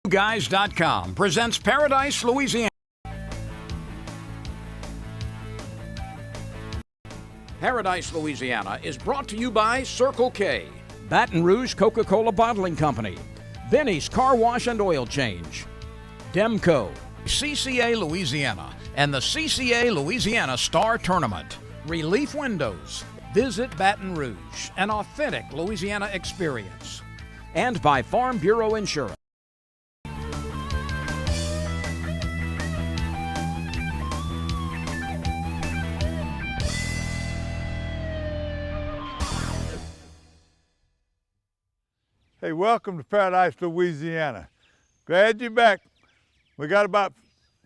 Guys.com presents Paradise, Louisiana. Paradise, Louisiana is brought to you by Circle K, Baton Rouge Coca-Cola Bottling Company, Benny's Car Wash and Oil Change, Demco, CCA Louisiana, and the CCA Louisiana Star Tournament. Relief Windows. Visit Baton Rouge, an authentic Louisiana experience. And by Farm Bureau Insurance. Hey, welcome to Paradise, Louisiana. Glad you're back. We got about,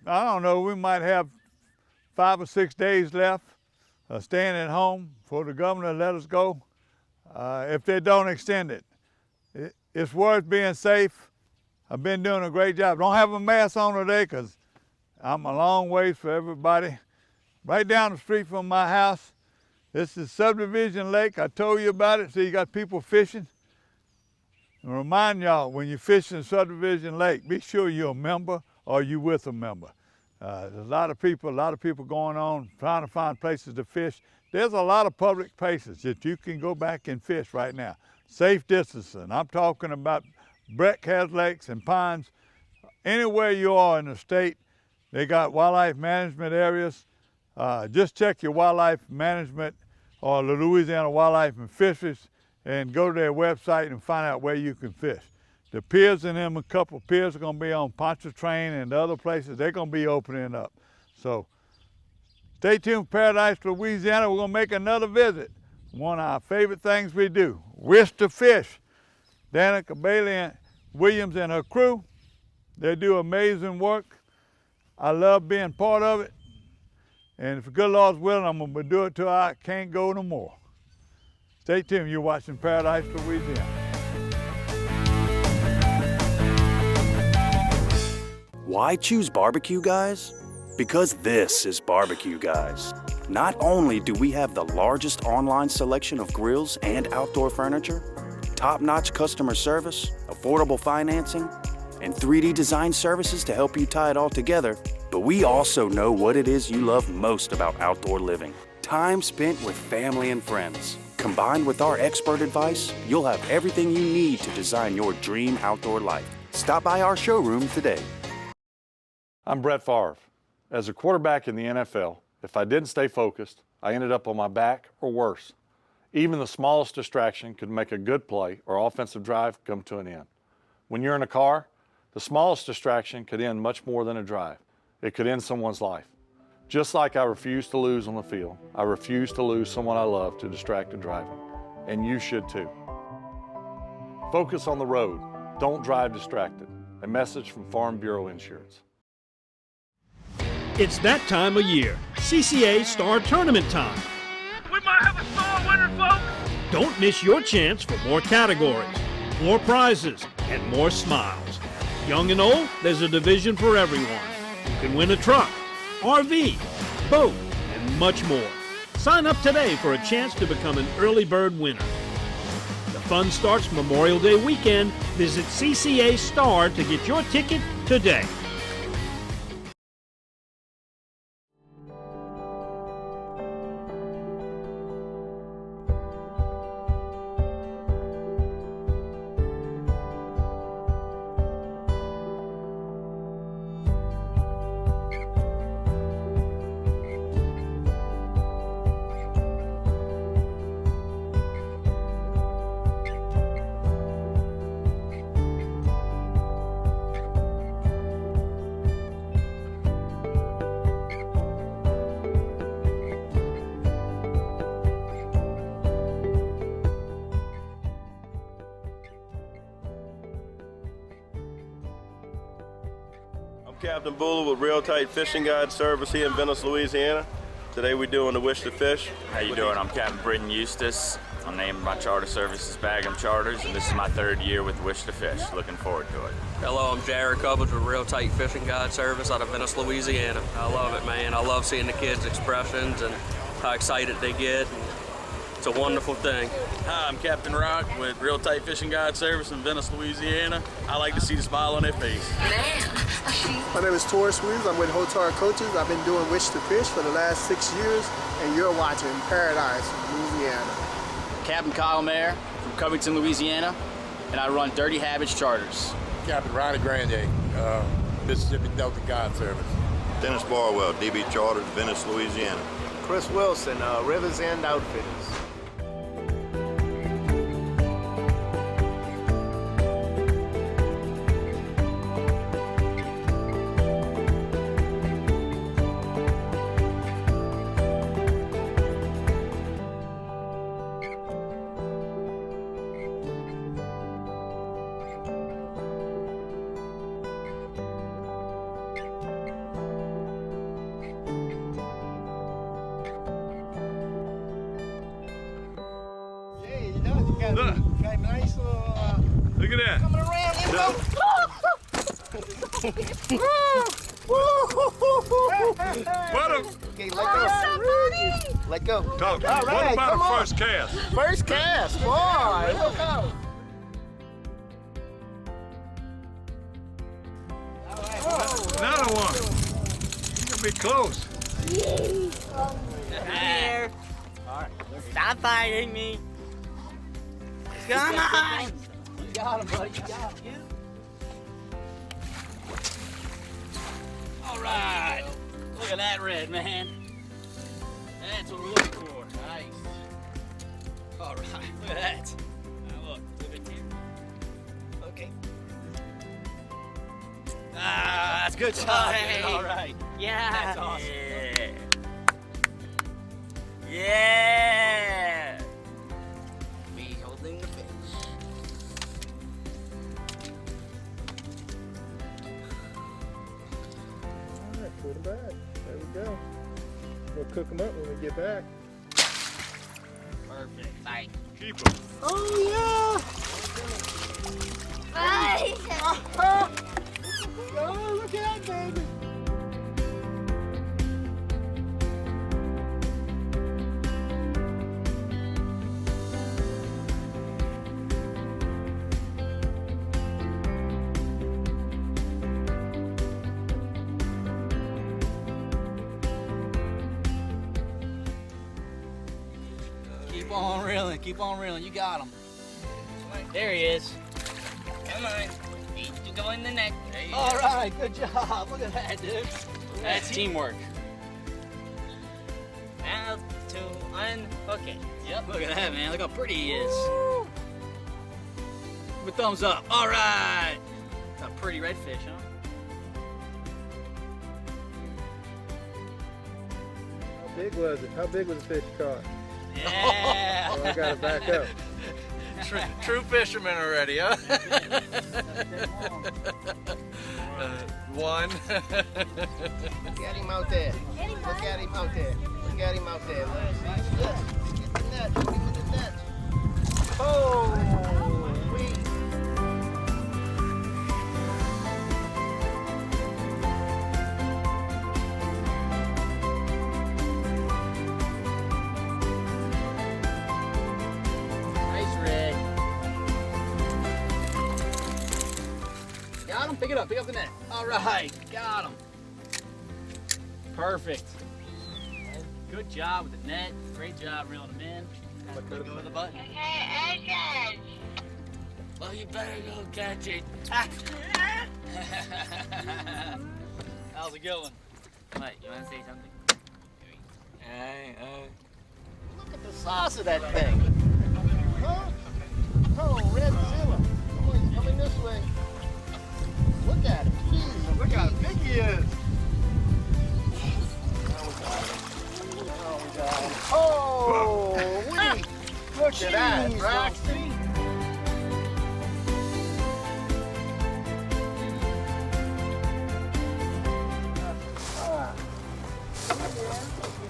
I don't know, we might have 5 or 6 days left staying at home for the governor to let us go if they don't extend it. It's worth being safe. I've been doing a great job. Don't have a mask on today because I'm a long ways for everybody. Right down the street from my house, this is Subdivision Lake. I told you about it. See, you got people fishing. And remind y'all, when you're fishing Subdivision Lake, be sure you're a member or you're with a member. There's a lot of people going on trying to find places to fish. There's a lot of public places that you can go back and fish right now. Safe distancing. I'm talking about Breckhaz lakes and ponds. Anywhere you are in the state, they got wildlife management areas. Just check your wildlife management or the Louisiana Wildlife and Fisheries and go to their website and find out where you can fish. The piers in them, a couple of piers are gonna be on Pontchartrain and the other places, they're gonna be opening up. So stay tuned for Paradise, Louisiana. We're gonna make another visit. One of our favorite things we do, Wish to Fish. Danica Bailey and Williams and her crew, they do amazing work. I love being part of it. And if the good Lord's willing, I'm gonna do it till I can't go no more. Stay tuned, you're watching Paradise, Louisiana. Why choose Barbecue Guys? Because this is Barbecue Guys. Not only do we have the largest online selection of grills and outdoor furniture, top-notch customer service, affordable financing, and 3D design services to help you tie it all together, but we also know what it is you love most about outdoor living. Time spent with family and friends. Combined with our expert advice, you'll have everything you need to design your dream outdoor life. Stop by our showroom today. I'm Brett Favre. As a quarterback in the NFL, if I didn't stay focused, I ended up on my back or worse. Even the smallest distraction could make a good play or offensive drive come to an end. When you're in a car, the smallest distraction could end much more than a drive. It could end someone's life. Just like I refuse to lose on the field, I refuse to lose someone I love to distracted driving. And you should too. Focus on the road. Don't drive distracted. A message from Farm Bureau Insurance. It's that time of year, CCA Star Tournament time. We might have a star winner, folks. Don't miss your chance for more categories, more prizes, and more smiles. Young and old, there's a division for everyone. You can win a truck, RV, boat, and much more. Sign up today for a chance to become an early bird winner. The fun starts Memorial Day weekend. Visit CCA Star to get your ticket today. Captain Buller with Real Tight Fishing Guide Service here in Venice, Louisiana. Today we're doing the Wish to Fish. How you doing? I'm Captain Britton Eustace. I'm named my charter service is Bagum Charters, and this is my 3rd year with Wish to Fish. Looking forward to it. Hello, I'm Jared Cubbage with Real Tight Fishing Guide Service out of Venice, Louisiana. I love it, man. I love seeing the kids' expressions and how excited they get. It's a wonderful thing. Hi, I'm Captain Rock with Real Tight Fishing Guide Service in Venice, Louisiana. I like to see the smile on their face. My name is Taurus Williams. I'm with Hotar Coaches. I've been doing Wish to Fish for the last 6 years, and you're watching Paradise, Louisiana. Captain Kyle Mayer from Covington, Louisiana, and I run Dirty Habits Charters. Captain Ronnie Grande, Mississippi Delta Guide Service. Dennis Barwell, DB Charters, Venice, Louisiana. Chris Wilson, Rivers End Outfitters. Look. Got a nice little, Look at that. coming around. What a... Okay, let go. Let go. Talk. All right, What about come a on. first cast? First cast, boy. Look out. Another one. You're going to be close. Here. Stop fighting me. Come on. You got him, buddy. You got him. All right. Look at that red, man. That's what we're looking for. Nice. All right. Look at that. Now look. Look at here. Okay. Ah, that's good job. Hey. All right. Yeah. That's awesome. Yeah. Yeah. Me holding the fish. All right, put them back. There we go. We'll cook them up when we get back. Perfect. Bye. Keep them. Oh, yeah. Bye. Oh, look at that, baby. Keep on reeling. Keep on reeling. You got him. There he is. Come on. Feet to go in the neck. There you All go. right. Good job. Look at that, dude. That's teamwork. Now to unhook it. Yep. Look at that, man. Look how pretty he is. Give a thumbs up. All right. It's a pretty red fish, huh? How big was it? How big was the fish you caught? Yeah. Oh, I gotta back up. True fisherman already, huh? One. Look at him out there. Look at him out there. Look at him out there. Look. Get the net. Get him in the net. Oh, wait. Nice red. Got him. Pick it up. Pick up the net. All right. Got him. Perfect. Good job with the net. Great job reeling them in. Let go of the button. Well, you better go catch it. How's it going? What, you want to say something? Look at the size of that thing. Huh? Oh, red zilla. Coming this way. Look at him. Jeez, look how big he is. Oh, wait. Look at that, Braxton.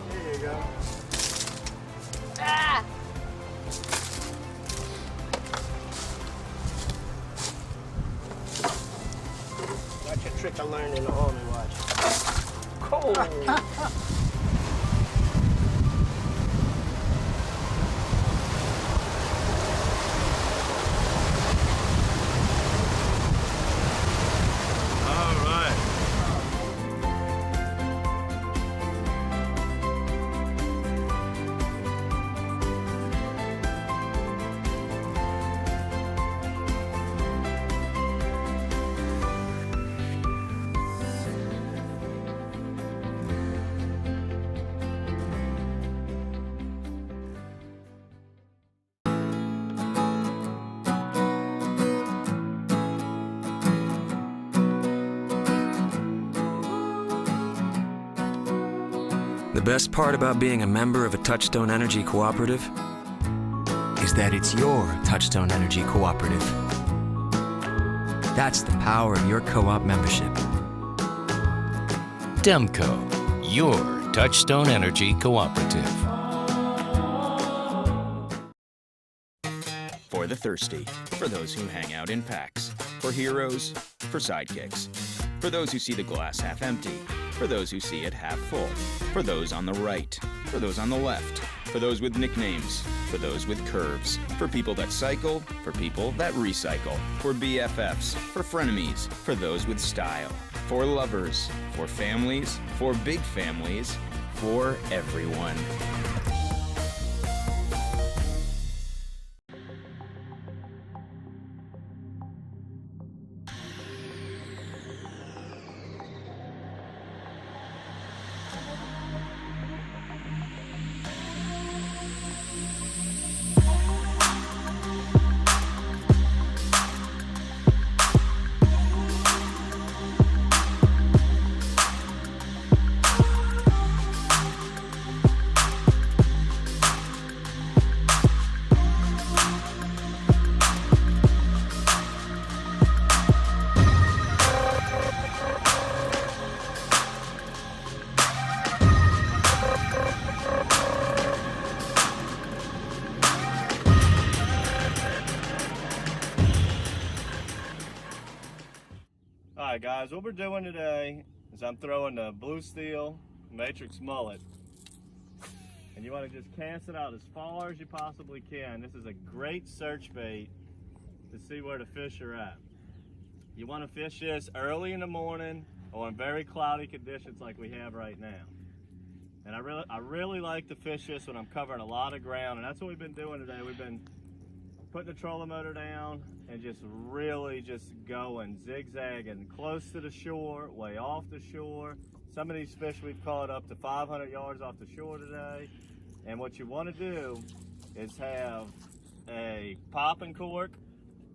There you go. Ah! Watch a trick I learned in the army, watch. Cold. The best part about being a member of a Touchstone Energy Cooperative is that it's your Touchstone Energy Cooperative. That's the power of your co-op membership. Demco, your Touchstone Energy Cooperative. For the thirsty, for those who hang out in packs, for heroes, for sidekicks, for those who see the glass half empty, for those who see it half full, for those on the right, for those on the left, for those with nicknames, for those with curves, for people that cycle, for people that recycle, for BFFs, for frenemies, for those with style, for lovers, for families, for big families, for everyone. Alright guys, what we're doing today is I'm throwing the blue steel matrix mullet, and you want to just cast it out as far as you possibly can. This is a great search bait to see where the fish are at. You want to fish this early in the morning or in very cloudy conditions like we have right now. And I really like to fish this when I'm covering a lot of ground, and that's what we've been doing today. We've been putting the trolling motor down and just really just going zigzagging close to the shore, way off the shore. Some of these fish we've caught up to 500 yards off the shore today. And what you want to do is have a popping cork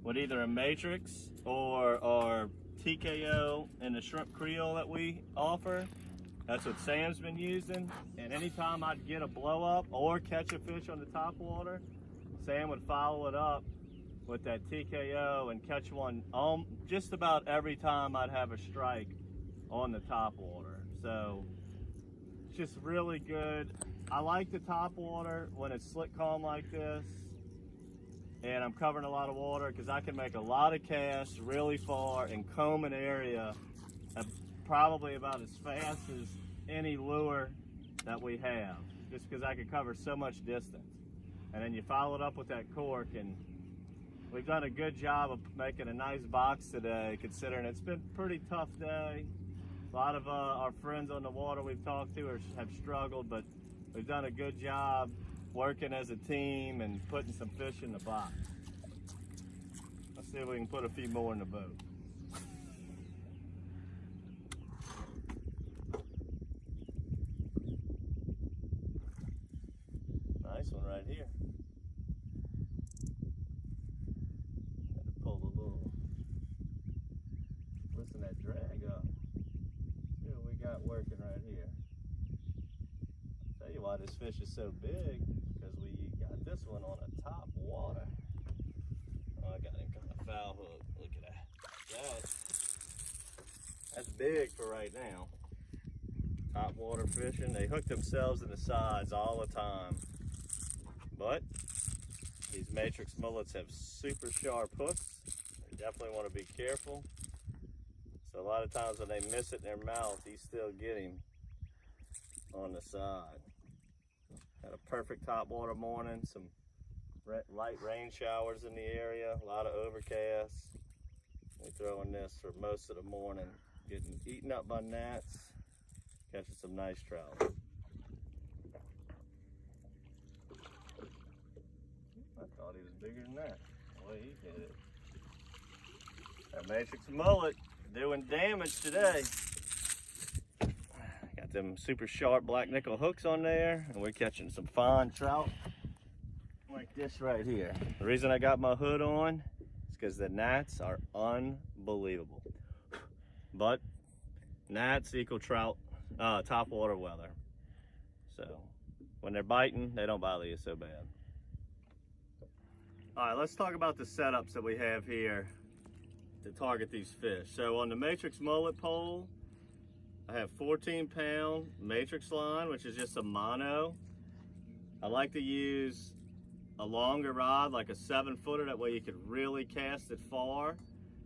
with either a matrix or TKO and the shrimp Creole that we offer. That's what Sam's been using. And anytime I'd get a blow up or catch a fish on the top water, Sam would follow it up with that TKO and catch one just about every time I'd have a strike on the top water. So it's just really good. I like the top water when it's slick calm like this and I'm covering a lot of water, because I can make a lot of casts really far and comb an area probably about as fast as any lure that we have, just because I can cover so much distance. And then you follow it up with that cork, and we've done a good job of making a nice box today, considering it's been a pretty tough day. A lot of our friends on the water we've talked to have struggled, but we've done a good job working as a team and putting some fish in the box. Let's see if we can put a few more in the boat. Nice one right here. Had to pull a little, listen that drag up. See what we got working right here. I'll tell you why this fish is so big, because we got this one on a top water. Oh, I got him kind of foul hook. Look at that. That's big for right now. Top water fishing. They hook themselves in the sides all the time. But these matrix mullets have super sharp hooks. You definitely want to be careful. So a lot of times when they miss it in their mouth, you still get him on the side. Had a perfect top water morning, some light rain showers in the area, a lot of overcasts. We're throwing this for most of the morning, getting eaten up by gnats, catching some nice trout. I thought he was bigger than that. Boy, he hit it. That matrix mullet doing damage today. Got them super sharp black nickel hooks on there, and we're catching some fine trout like this right here. The reason I got my hood on is because the gnats are unbelievable. But gnats equal trout, top water weather. So when they're biting, they don't bother you so bad. All right, let's talk about the setups that we have here to target these fish. So on the Matrix mullet pole, I have 14-pound Matrix line, which is just a mono. I like to use a longer rod, like a 7-footer, that way you can really cast it far.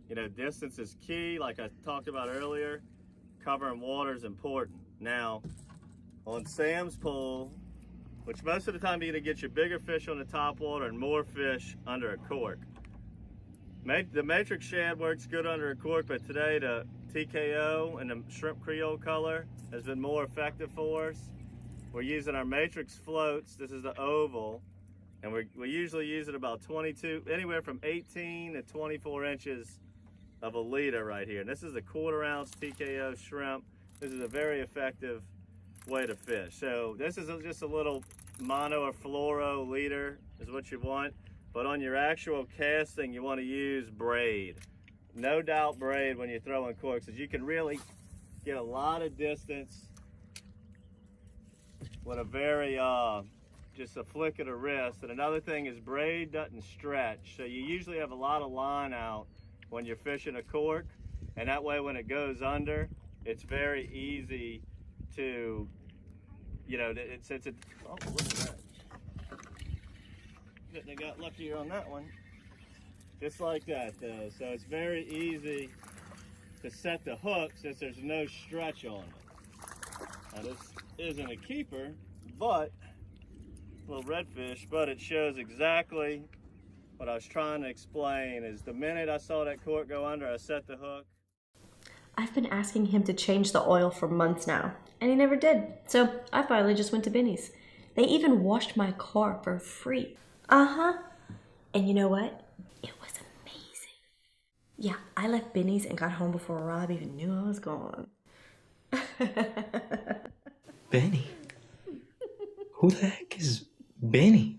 You know, distance is key, like I talked about earlier. Covering water is important. Now, on Sam's pole, which most of the time you're gonna get your bigger fish on the top water and more fish under a cork. The Matrix shad works good under a cork, but today the TKO and the shrimp Creole color has been more effective for us. We're using our Matrix floats. This is the oval, and we usually use it about 22, anywhere from 18 to 24 inches of a leader right here. And this is a 1/4 ounce TKO shrimp. This is a very effective way to fish. So this is just a little mono or fluoro leader is what you want, but on your actual casting you want to use braid. No doubt braid when you're throwing corks, as you can really get a lot of distance with a very just a flick of the wrist. And another thing is braid doesn't stretch, so you usually have a lot of line out when you're fishing a cork, and that way when it goes under, it's very easy to, you know, since it, oh, look at that. Couldn't have got luckier on that one. Just like that though. So it's very easy to set the hook since there's no stretch on it. Now this isn't a keeper, but a little redfish, but it shows exactly what I was trying to explain. Is the minute I saw that cork go under, I set the hook. I've been asking him to change the oil for months now, and he never did. So I finally just went to Benny's. They even washed my car for free. And you know what? It was amazing. Yeah, I left Benny's and got home before Rob even knew I was gone. Benny? Who the heck is Benny?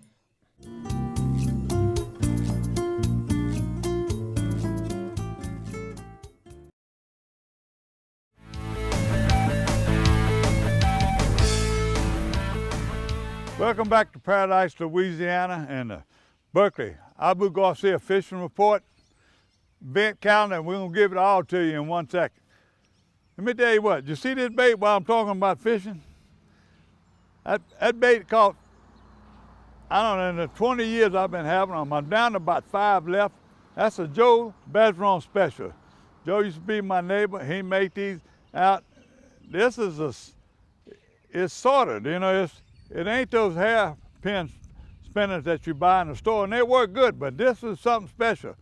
Welcome back to Paradise, Louisiana, and the Berkeley Abu Garcia Fishing Report event calendar, and we're going to give it all to you in 1 second. Let me tell you what, you see this bait while I'm talking about fishing? That bait caught, I don't know, in the 20 years I've been having them, I'm down to about 5 left. That's a Joe Bazron special. Joe used to be my neighbor. He make these out. This is it's sorted, you know, it ain't those hairpin spinners that you buy in the store, and they work good, but this is something special.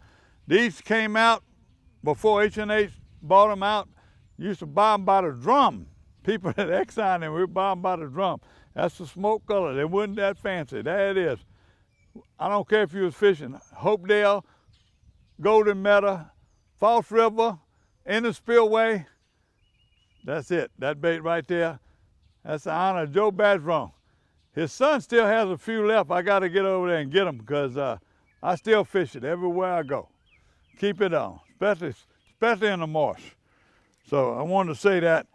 These came out before H&H bought them out. Used to buy them by the drum. People at Exxon, and we buy them by the drum. That's the smoke color. They wasn't that fancy. There it is. I don't care if you was fishing Hopedale, Golden Meadow, False River, in the spillway. That's it. That bait right there. That's the honor of Joe Bazron. His son still has a few left. I got to get over there and get them because I still fish it everywhere I go. Keep it on, especially in the marsh. So I wanted to say that.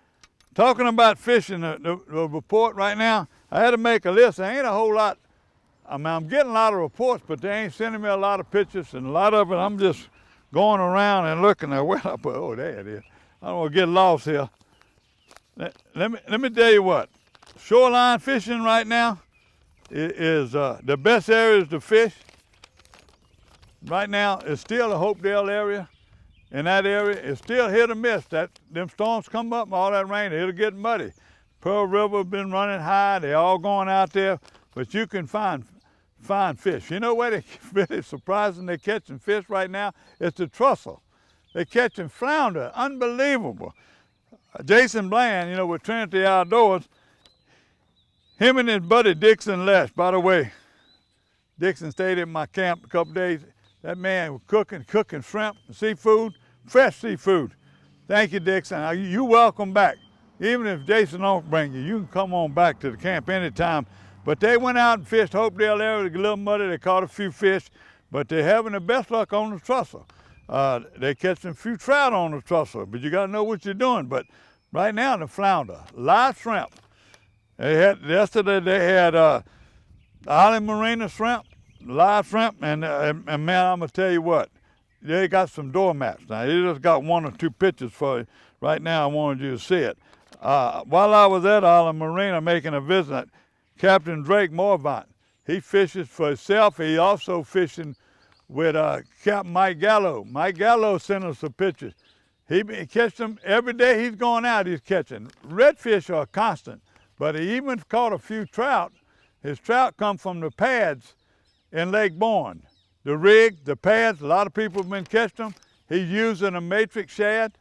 Talking about fishing, the report right now, I had to make a list. There ain't a whole lot. I mean, I'm getting a lot of reports, but they ain't sending me a lot of pictures, and a lot of it I'm just going around and looking at where I put. Oh, there it is. I don't want to get lost here. Let me tell you what. Shoreline fishing right now is the best areas to fish. Right now, it's still the Hopedale area. In that area, it's still hit or miss. Them storms come up and all that rain, it'll get muddy. Pearl River been running high. They all going out there, but you can find fish. You know where they really surprising they're catching fish right now? It's the trussel. They're catching flounder, unbelievable. Jason Bland, you know, with Trinity Outdoors, him and his buddy Dixon Lesh, by the way, Dixon stayed at my camp a couple days. That man was cooking shrimp, seafood, fresh seafood. Thank you, Dixon. You welcome back. Even if Jason don't bring you, you can come on back to the camp anytime. But they went out and fished Hopedale area, a little muddy. They caught a few fish, but they're having the best luck on the trussel. They catching a few trout on the trussel, but you got to know what you're doing. But right now, the flounder, live shrimp, Yesterday they had island marina shrimp, live shrimp, and man, I'm gonna tell you what, they got some doormats. Now, they just got 1 or 2 pictures for you. Right now, I wanted you to see it. While I was at Island Marina making a visit, Captain Drake Morvant, he fishes for himself. He also fishing with Captain Mike Gallo. Mike Gallo sent us some pictures. He catches them every day. He's going out, he's catching. Redfish are constant, but he even caught a few trout. His trout come from the pads in Lake Bourne. The rig, the pads, a lot of people have been catching them. He's using a matrix shad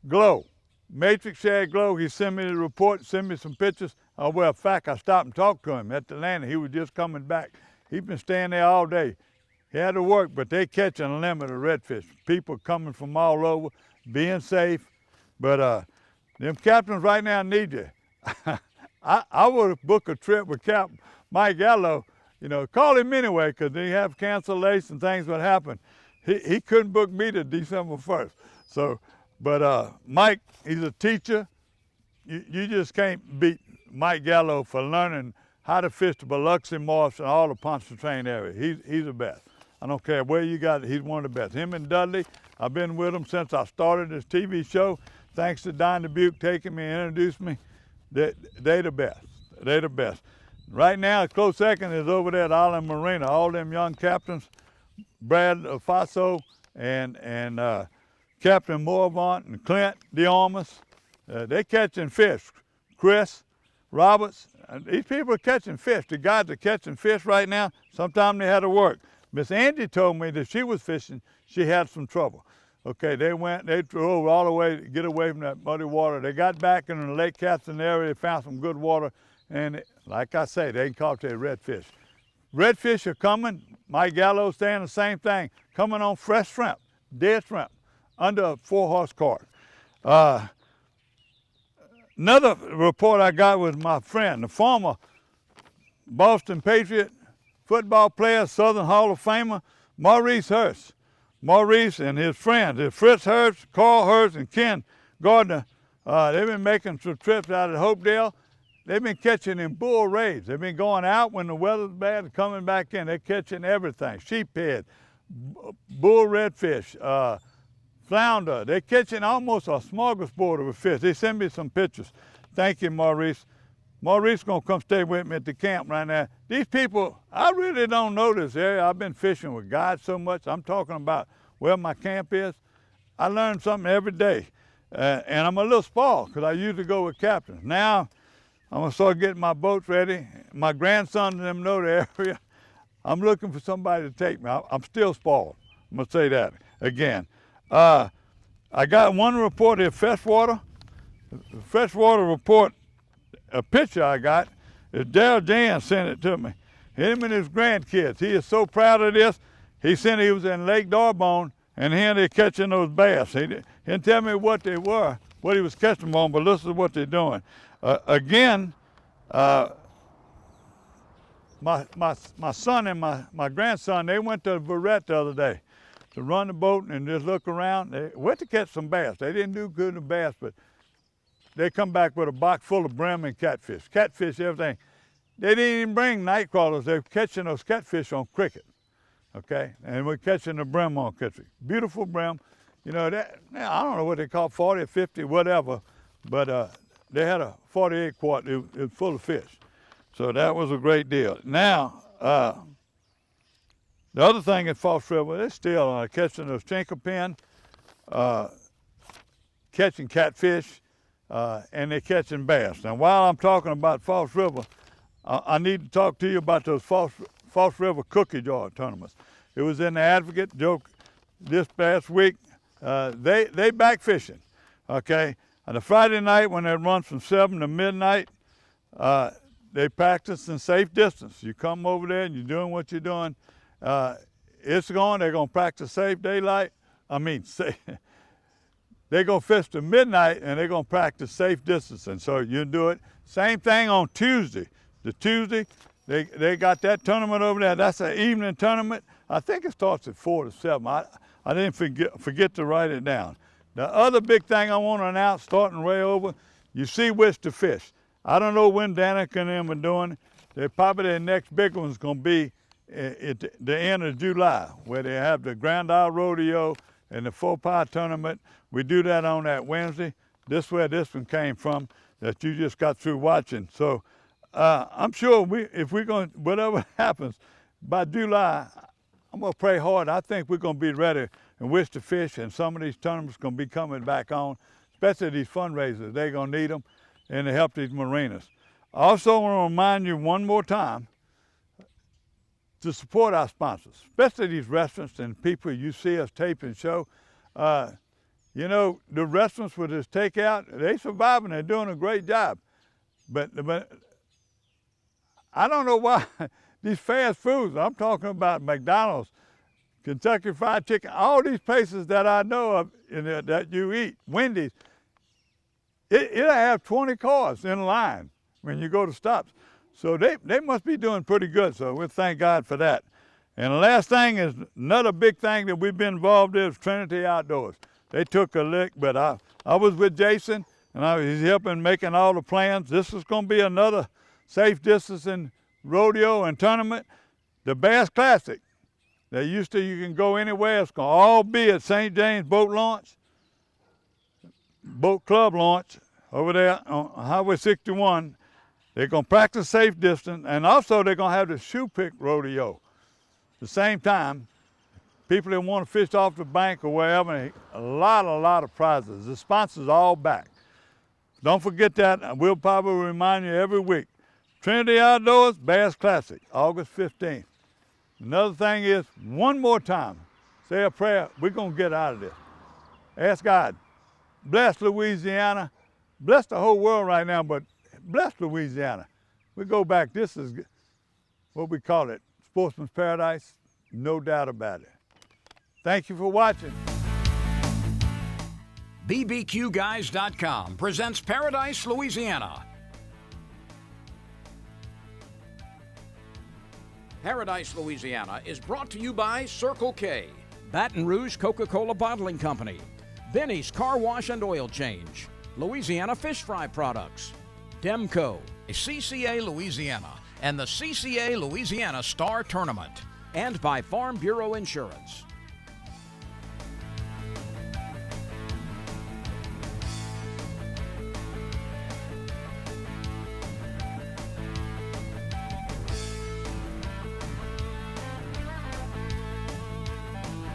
glow. Matrix shad glow. He sent me the report, sent me some pictures. Well, in fact, I stopped and talked to him at the landing. He was just coming back. He's been staying there all day. He had to work, but they catching a limit of redfish. People coming from all over, being safe. But them captains right now need you. I would book a trip with Captain Mike Gallo. You know, call him anyway, because they have cancellation, things would happen. He couldn't book me to December 1st. So, but Mike, he's a teacher. You just can't beat Mike Gallo for learning how to fish the Biloxi Marsh and all the Pontchartrain area. He's the best. I don't care where you got it, he's one of the best. Him and Dudley, I've been with them since I started this TV show. Thanks to Don Dubuque taking me and introduced me. They the best. They the best. Right now, a close second is over there at Island Marina. All them young captains, Brad Faso and Captain Morvant and Clint DeArmas, they catching fish. Chris Roberts, these people are catching fish. The guys are catching fish right now. Sometimes they had to work. Miss Angie told me that she was fishing, she had some trouble. Okay, they drove all the way to get away from that muddy water. They got back in the Lake Catherine area, they found some good water, and like I say, they caught their redfish. Redfish are coming. Mike Gallo's saying the same thing, coming on fresh shrimp, dead shrimp, under a 4-horse cart. Another report I got was my friend, the former Boston Patriot football player, Southern Hall of Famer, Maurice Hurst. Maurice and his friends, Fritz Hurst, Carl Hurst, and Ken Gardner, they've been making some trips out at Hopedale. They've been catching in bull rays. They've been going out when the weather's bad and coming back in. They're catching everything, sheephead, bull redfish, flounder. They're catching almost a smorgasbord of fish. They send me some pictures. Thank you, Maurice. Maurice gonna come stay with me at the camp right now. These people, I really don't know this area. I've been fishing with guides so much. I'm talking about where my camp is. I learn something every day. And I'm a little spoiled because I used to go with captains. Now, I'm gonna start getting my boats ready. My grandson and them know the area. I'm looking for somebody to take me. I'm still spoiled. I'm gonna say that again. I got one report here, freshwater report. A picture I got is Darryl Jan sent it to me. Him and his grandkids. He is so proud of this. He said he was in Lake Darbone and here they're catching those bass. He didn't tell me what they were, what he was catching them on, but this is what they're doing. Again, my son and my grandson, they went to Barrett the other day to run the boat and just look around. They went to catch some bass. They didn't do good in the bass, but they come back with a box full of brim and catfish. Catfish, everything. They didn't even bring night crawlers. They're catching those catfish on cricket, okay? And we're catching the brim on cricket. Beautiful brim. You know, I don't know what they call 40 or 50, whatever, but they had a 48 quart. It was full of fish. So that was a great deal. Now, the other thing at False River, they're still catching those chinkapin, catching catfish, and they're catching bass. Now, while I'm talking about False River, I need to talk to you about those False River cookie jar tournaments. It was in the Advocate joke this past week. They back fishing, okay? On a Friday night when it runs from 7 to midnight, they practice in safe distance. You come over there and you're doing what you're doing. It's going, they're going to practice safe daylight. They're going to fish to midnight and they're going to practice safe distancing. So you do it. Same thing on Tuesday. The Tuesday, they got that tournament over there. That's an evening tournament. I think it starts at 4 to 7. I didn't forget to write it down. The other big thing I want to announce, starting way over, you see which to fish. I don't know when Danica and them are doing. They're probably their next big one's going to be at the end of July, where they have the Grand Isle Rodeo and the 4-Power tournament. We do that on that Wednesday. This is where this one came from that you just got through watching. So I'm sure if we're going, whatever happens, by July, I'm going to pray hard. I think we're going to be ready and Wish to Fish, and some of these tournaments going to be coming back on, especially these fundraisers. They're going to need them and to help these marinas. I also want to remind you one more time to support our sponsors, especially these restaurants and people you see us tape and show. You know, the restaurants with this takeout, they surviving, they're doing a great job. But I don't know why these fast foods, I'm talking about McDonald's, Kentucky Fried Chicken, all these places that I know of that you eat, Wendy's, it'll have 20 cars in line when you go to stops. So they must be doing pretty good, so we thank God for that. And the last thing is another big thing that we've been involved in is Trinity Outdoors. They took a lick, but I was with Jason, and he's helping making all the plans. This is going to be another safe distancing rodeo and tournament. The Bass Classic, you can go anywhere. It's going to all be at St. James Boat Club launch over there on Highway 61. They're going to practice safe distance, and also they're going to have the shoe pick rodeo. At the same time, people that want to fish off the bank or wherever, a lot of prizes. The sponsors are all back. Don't forget that. We'll probably remind you every week. Trinity Outdoors, Bass Classic, August 15th. Another thing is, one more time, say a prayer. We're going to get out of this. Ask God, bless Louisiana, bless the whole world right now, but bless Louisiana. We go back, this is what we call it, Sportsman's Paradise, no doubt about it. Thank you for watching. BBQGuys.com presents Paradise, Louisiana. Paradise, Louisiana is brought to you by Circle K, Baton Rouge Coca-Cola Bottling Company, Benny's Car Wash and Oil Change, Louisiana Fish Fry Products, Demco, CCA Louisiana, and the CCA Louisiana Star Tournament, and by Farm Bureau Insurance.